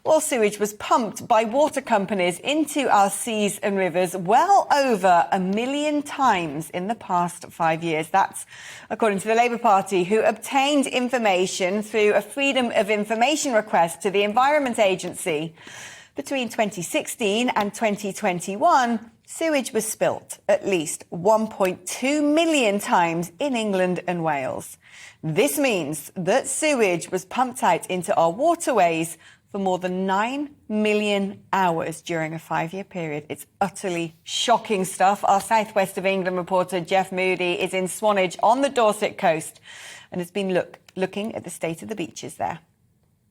Well, sewage was pumped by water companies into our seas and rivers well over 1 million times in the past 5 years. That's according to the Labour Party, who obtained information through a Freedom of Information request to the Environment Agency. Between 2016 and 2021, sewage was spilt at least 1.2 million times in England and Wales. This means that sewage was pumped out into our waterways for more than 9 million hours during a 5-year period. It's utterly shocking stuff. Our South West of England reporter Jeff Moody is in Swanage on the Dorset coast and has been looking at the state of the beaches there.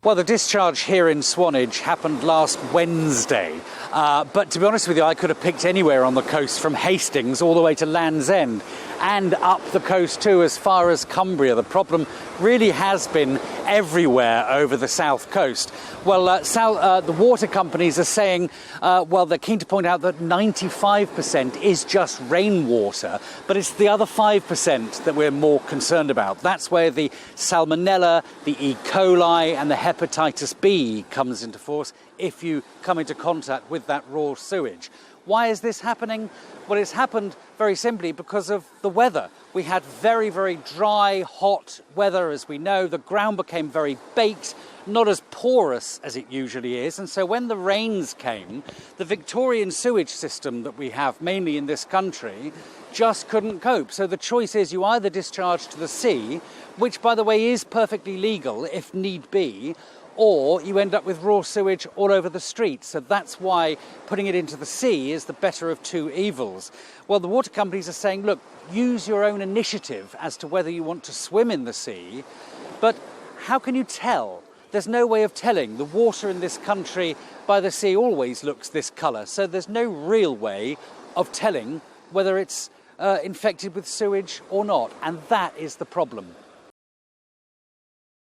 Well, the discharge here in Swanage happened last Wednesday. But to be honest with you, I could have picked anywhere on the coast from Hastings all the way to Land's End and up the coast too as far as Cumbria. The problem really has been everywhere over the south coast. Well, the water companies are saying, they're keen to point out that 95% is just rainwater, but it's the other 5% that we're more concerned about. That's where the Salmonella, the E. coli and the Hepatitis B comes into force if you come into contact with that raw sewage. Why is this happening? Well, it's happened very simply because of the weather. We had very, very dry, hot weather, as we know. The ground became very baked, not as porous as it usually is. And so when the rains came, the Victorian sewage system that we have, mainly in this country, just couldn't cope. So the choice is you either discharge to the sea, which, by the way, is perfectly legal if need be, or you end up with raw sewage all over the streets. So that's why putting it into the sea is the better of two evils. Well, the water companies are saying, look, use your own initiative as to whether you want to swim in the sea. But how can you tell? There's no way of telling. The water in this country by the sea always looks this colour. So there's no real way of telling whether it's infected with sewage or not. And that is the problem.